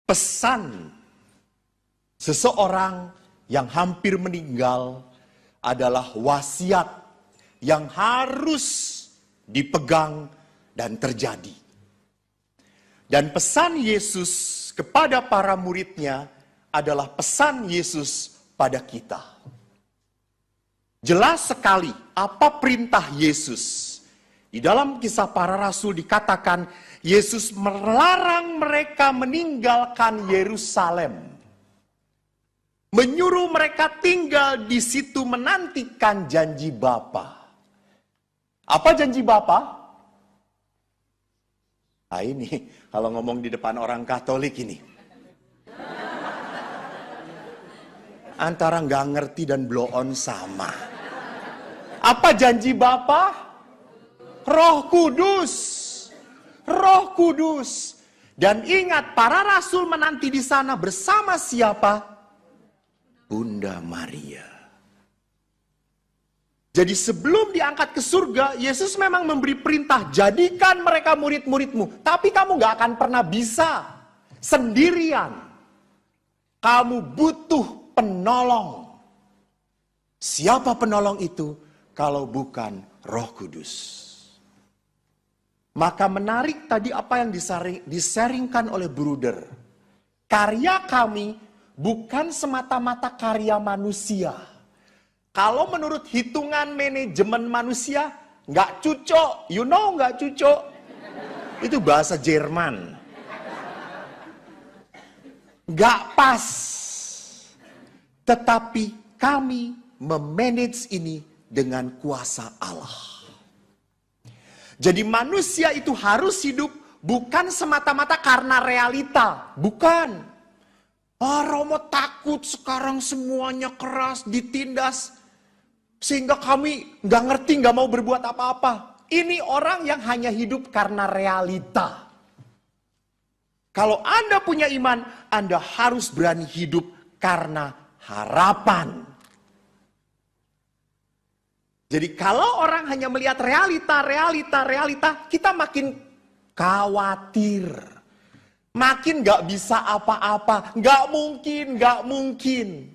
Pesan seseorang yang hampir meninggal adalah wasiat yang harus dipegang dan terjadi. Dan pesan Yesus kepada para muridnya adalah pesan Yesus pada kita. Jelas sekali apa perintah Yesus. Di dalam Kisah Para Rasul dikatakan Yesus melarang mereka meninggalkan Yerusalem. Menyuruh mereka tinggal di situ menantikan janji Bapa. Apa janji Bapa? Nah ini kalau ngomong di depan orang Katolik ini. Antara nggak ngerti dan blow on sama. Apa janji Bapa? Roh Kudus. Roh Kudus. Dan ingat para rasul menanti di sana bersama siapa? Bunda Maria. Jadi sebelum diangkat ke surga, Yesus memang memberi perintah, jadikan mereka murid-muridmu. Tapi kamu gak akan pernah bisa sendirian. Kamu butuh penolong. Siapa penolong itu kalau bukan Roh Kudus? Maka menarik tadi apa yang disaringkan oleh Bruder. Karya kami bukan semata-mata karya manusia. Kalau menurut hitungan manajemen manusia, nggak cucok. You know nggak cucok? Itu bahasa Jerman. Nggak pas. Tetapi kami memanage ini dengan kuasa Allah. Jadi manusia itu harus hidup bukan semata-mata karena realita. Bukan. Romo takut sekarang semuanya keras, ditindas. Sehingga kami gak ngerti, gak mau berbuat apa-apa. Ini orang yang hanya hidup karena realita. Kalau Anda punya iman, Anda harus berani hidup karena harapan. Jadi kalau orang hanya melihat realita, kita makin khawatir. Makin gak bisa apa-apa. Gak mungkin.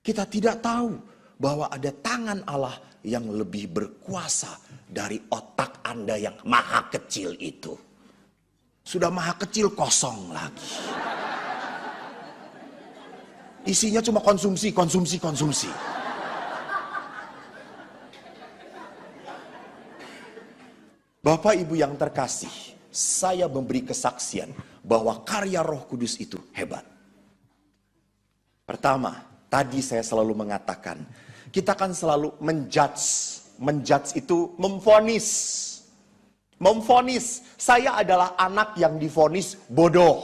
Kita tidak tahu bahwa ada tangan Allah yang lebih berkuasa dari otak Anda yang maha kecil itu. Sudah maha kecil kosong lagi. Isinya cuma konsumsi. Bapak Ibu yang terkasih, saya memberi kesaksian bahwa karya Roh Kudus itu hebat. Pertama, tadi saya selalu mengatakan, kita kan selalu menjudge. Menjudge itu memvonis. Memvonis, saya adalah anak yang divonis bodoh.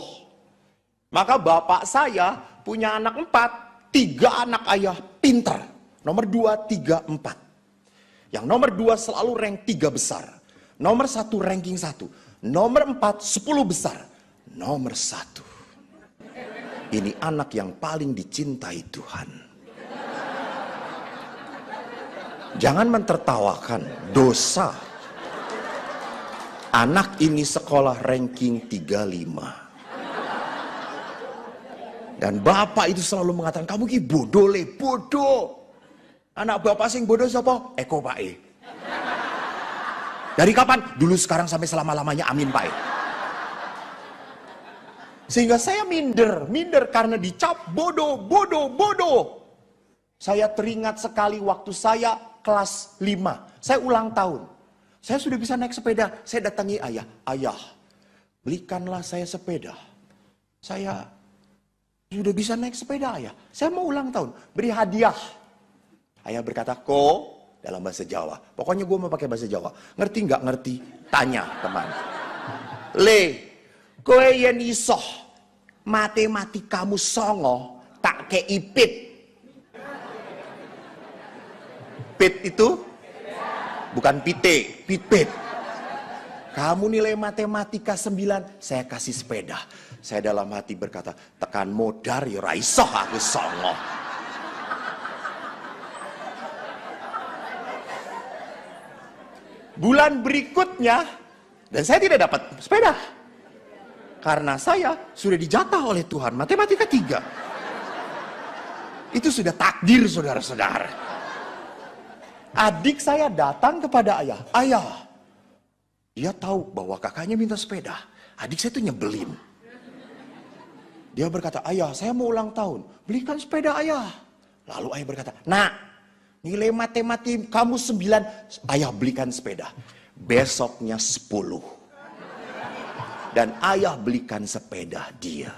Maka bapak saya punya anak 4, 3 anak ayah pintar. Nomor 2, 3, 4. Yang nomor 2 selalu rank 3 besar. Nomor 1 ranking 1. Nomor 4 10 besar. Nomor 1. Ini anak yang paling dicintai Tuhan. Jangan mentertawakan dosa. Anak ini sekolah ranking 35. Dan bapak itu selalu mengatakan, kamu ki bodoh le, bodoh. Anak bapak sing bodoh siapa? Eko Pak E. Dari kapan? Dulu, sekarang, sampai selama-lamanya, amin Pak E. Sehingga saya minder karena dicap bodoh. Saya teringat sekali waktu saya kelas 5. Saya ulang tahun. Saya sudah bisa naik sepeda. Saya datangi ayah. Ayah, belikanlah saya sepeda. Saya sudah bisa naik sepeda ayah. Saya mau ulang tahun. Beri hadiah. Ayah berkata, dalam bahasa Jawa. Pokoknya gue mau pakai bahasa Jawa. Ngerti nggak ngerti? Tanya teman. Le, kowe yen iso matematikamu songo, tak kei pit. Pit itu bukan pite, pit. Kamu nilai matematika 9, saya kasih sepeda. Saya dalam hati berkata, tekan modar ya ra iso aku songo. Bulan berikutnya, dan saya tidak dapat sepeda. Karena saya sudah dijatah oleh Tuhan matematika 3. Itu sudah takdir, saudara-saudara. Adik saya datang kepada ayah. Ayah, dia tahu bahwa kakaknya minta sepeda. Adik saya itu nyebelin. Dia berkata, ayah saya mau ulang tahun, belikan sepeda ayah. Lalu ayah berkata, nak, nilai matematika kamu 9. Ayah belikan sepeda. Besoknya 10. Dan ayah belikan sepeda dia.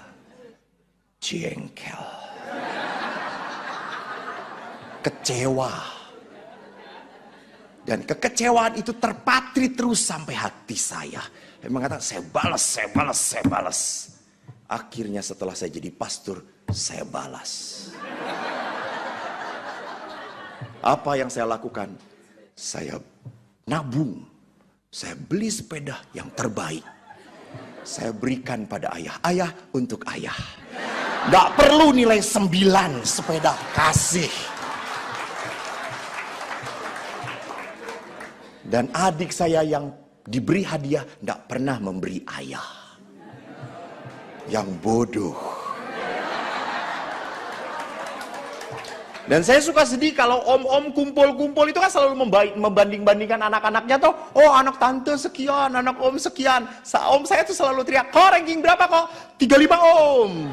Jengkel. Kecewa. Dan kekecewaan itu terpatri terus sampai hati saya. Dia mengatakan, saya balas. Akhirnya setelah saya jadi pastor, saya balas. Apa yang saya lakukan? Saya nabung. Saya beli sepeda yang terbaik. Saya berikan pada ayah. Ayah, untuk ayah. Gak perlu nilai 9 sepeda, kasih. Dan adik saya yang diberi hadiah gak pernah memberi ayah. Yang bodoh. Dan saya suka sedih kalau om-om kumpul-kumpul itu kan selalu membanding-bandingkan anak-anaknya tuh. Oh, anak tante sekian, anak om sekian. Om saya tuh selalu teriak, kok ranking berapa kok? 35 om.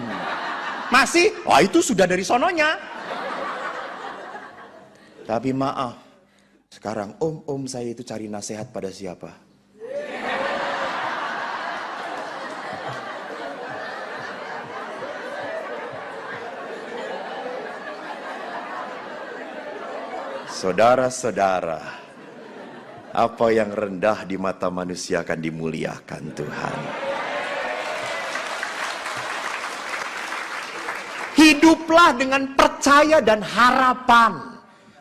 Masih? Wah, itu sudah dari sononya. Tapi maaf, sekarang om-om saya itu cari nasihat pada siapa? Saudara-saudara, apa yang rendah di mata manusia akan dimuliakan Tuhan. Hiduplah dengan percaya dan harapan.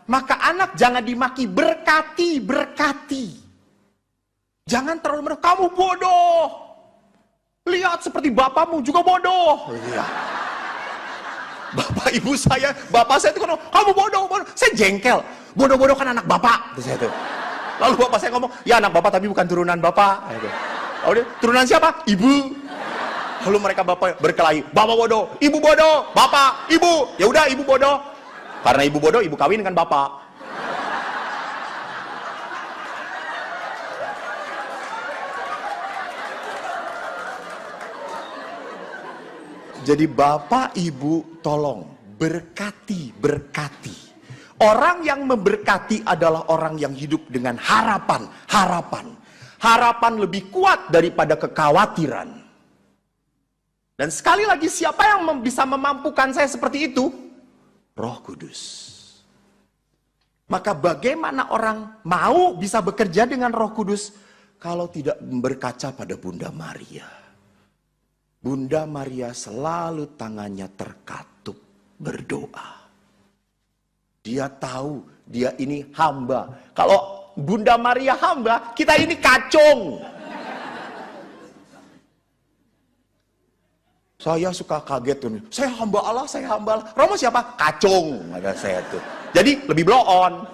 Maka anak jangan dimaki, berkati. Jangan terlalu merasa, kamu bodoh. Lihat seperti bapakmu juga bodoh. Iya. Bapak ibu saya, bapak saya itu ngomong, kamu bodoh. Saya jengkel. Bodoh-bodoh kan anak bapak. Itu saya tuh. Lalu bapak saya ngomong, ya anak bapak tapi bukan turunan bapak. Lalu turunan siapa? Ibu. Lalu mereka bapak berkelahi, bapak bodoh, ibu bodoh, bapak, ibu. Ya udah ibu bodoh. Karena ibu bodoh, ibu kawin dengan bapak. Jadi bapak ibu tolong berkati. Orang yang memberkati adalah orang yang hidup dengan harapan. Harapan lebih kuat daripada kekhawatiran. Dan sekali lagi, siapa yang bisa memampukan saya seperti itu? Roh Kudus. Maka bagaimana orang mau bisa bekerja dengan Roh Kudus kalau tidak berkaca pada Bunda Maria? Bunda Maria selalu tangannya terkatup berdoa. Dia tahu dia ini hamba. Kalau Bunda Maria hamba, kita ini kacung. Saya suka kaget tuh. Saya hamba Allah. Romo siapa? Kacung. Ada saya tuh. Jadi lebih blow on.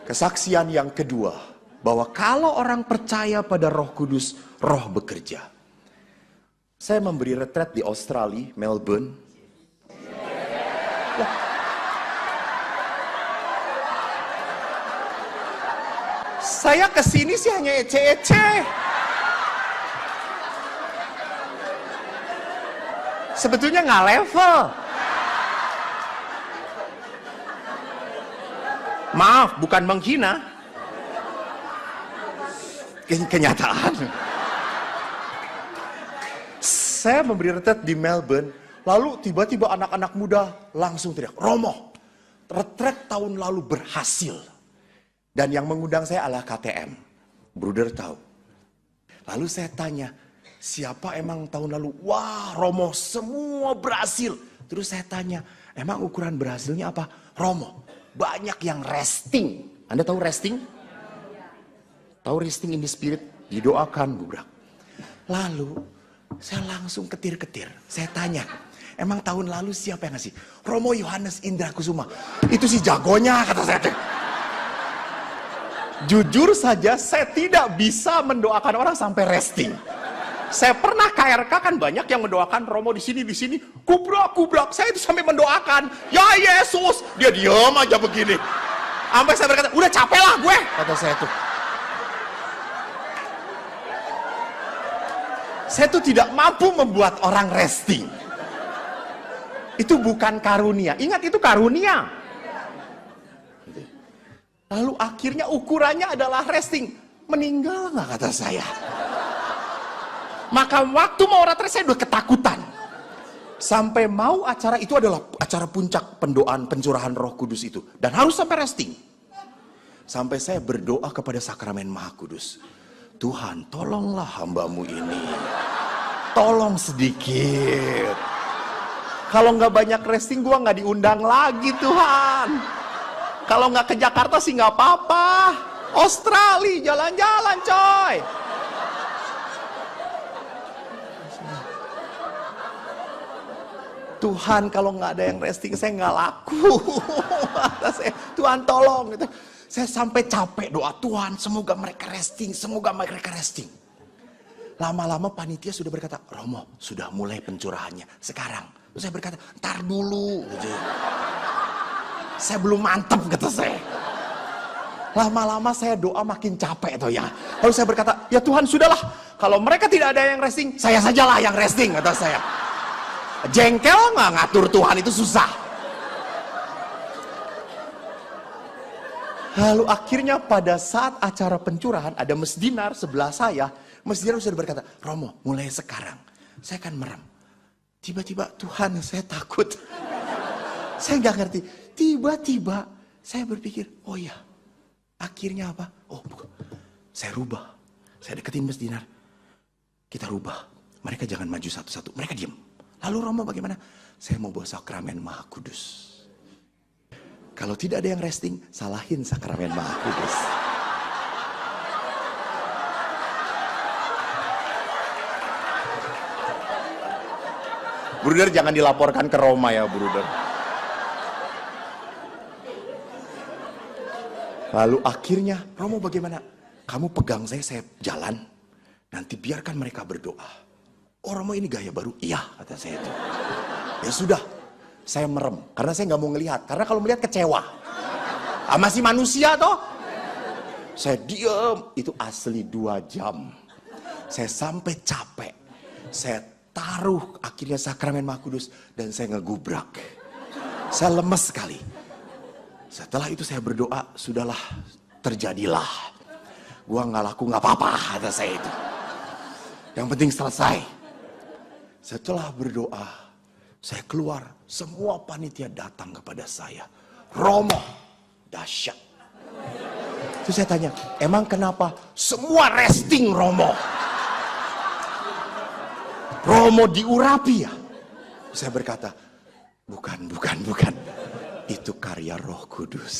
Kesaksian yang kedua, bahwa kalau orang percaya pada Roh Kudus, Roh bekerja. Saya memberi retret di Australia, Melbourne. Saya kesini sih hanya ece-ece. Sebetulnya nggak level. Maaf, bukan menghina. Kenyataan. Saya memberi retret di Melbourne, lalu tiba-tiba anak-anak muda langsung teriak, Romo, retret tahun lalu berhasil. Dan yang mengundang saya adalah KTM. Bruder tahu. Lalu saya tanya, siapa emang tahun lalu? Wah, Romo, semua berhasil. Terus saya tanya, emang ukuran berhasilnya apa? Romo, banyak yang resting. Anda tahu resting? Tahu resting in the spirit? Didoakan, bubrak. Lalu, saya langsung ketir-ketir. Saya tanya, emang tahun lalu siapa yang ngasih? Romo Yohanes Indra Kusuma. Itu si jagonya, kata saya. Jujur saja, saya tidak bisa mendoakan orang sampai resting. Saya pernah KRK kan banyak yang mendoakan Romo di sini, kubrak. Saya itu sampai mendoakan, ya Yesus, dia diam aja begini. Sampai saya berkata, udah capek lah gue, kata saya tuh. Saya tuh tidak mampu membuat orang resting. Itu bukan karunia. Ingat, itu karunia. Lalu akhirnya ukurannya adalah resting. Meninggal nggak, kata saya. Maka waktu mau retret saya udah ketakutan. Sampai mau acara itu adalah acara puncak pendoaan pencurahan Roh Kudus itu. Dan harus sampai resting. Sampai saya berdoa kepada Sakramen Maha Kudus. Tuhan, tolonglah hambamu ini. Tolong sedikit. Kalau nggak banyak resting, gua nggak diundang lagi, Tuhan. Kalau nggak ke Jakarta sih nggak apa-apa. Australia, jalan-jalan coy. Tuhan, kalau nggak ada yang resting, saya nggak laku. Tuhan tolong. Gitu. Saya sampai capek doa, Tuhan semoga mereka resting, semoga mereka resting. Lama-lama panitia sudah berkata, Romo sudah mulai pencurahannya sekarang. Terus saya berkata, ntar dulu. Gitu. Saya belum mantep, kata saya. Lama-lama saya doa makin capek tuh ya. Lalu saya berkata, ya Tuhan sudahlah. Kalau mereka tidak ada yang resting, saya sajalah yang resting, kata saya. Jengkel nggak, ngatur Tuhan itu susah. Lalu akhirnya pada saat acara pencurahan ada mesdinar sebelah saya. Mesdinar sudah berkata, Romo mulai sekarang saya akan merem. Tiba-tiba Tuhan, saya takut. Saya nggak ngerti. Tiba-tiba saya berpikir, oh ya, akhirnya apa? Oh bukan, saya rubah. Saya deketin mesdinar. Kita rubah. Mereka jangan maju satu-satu. Mereka diam. Lalu Romo bagaimana? Saya mau bawa Sakramen Maha Kudus. Kalau tidak ada yang resting, salahin Sakramen Maha Kudus. Bruder, jangan dilaporkan ke Roma ya, bruder. Lalu akhirnya, Romo bagaimana? Kamu pegang saya jalan. Nanti biarkan mereka berdoa. Oh Romo ini gaya baru? Iya, kata saya itu. Ya sudah, saya merem. Karena saya nggak mau ngelihat. Karena kalau melihat kecewa. Masih manusia toh. Saya diem. Itu asli 2 jam. Saya sampai capek. Saya taruh akhirnya Sakramen Maha Kudus. Dan saya ngegubrak. Saya lemes sekali. Setelah itu saya berdoa. Sudahlah, terjadilah. Gua nggak laku nggak apa-apa, kata saya itu. Yang penting selesai. Setelah berdoa, saya keluar, semua panitia datang kepada saya. Romo, dahsyat. Terus saya tanya, emang kenapa semua resting Romo? Romo diurapi ya? Saya berkata, bukan. Itu karya Roh Kudus.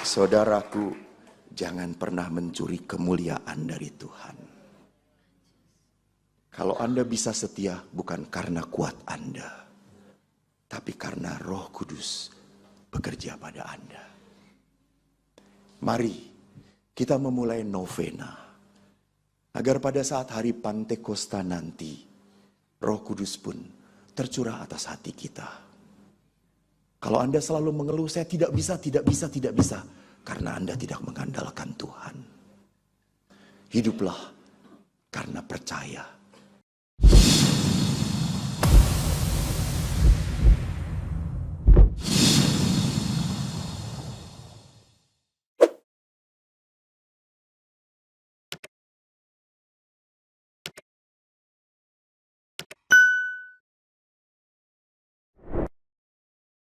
Saudaraku, jangan pernah mencuri kemuliaan dari Tuhan. Kalau Anda bisa setia bukan karena kuat Anda, tapi karena Roh Kudus bekerja pada Anda. Mari kita memulai novena, agar pada saat hari Pantekosta nanti, Roh Kudus pun tercurah atas hati kita. Kalau Anda selalu mengeluh, saya tidak bisa, karena Anda tidak mengandalkan Tuhan. Hiduplah karena percaya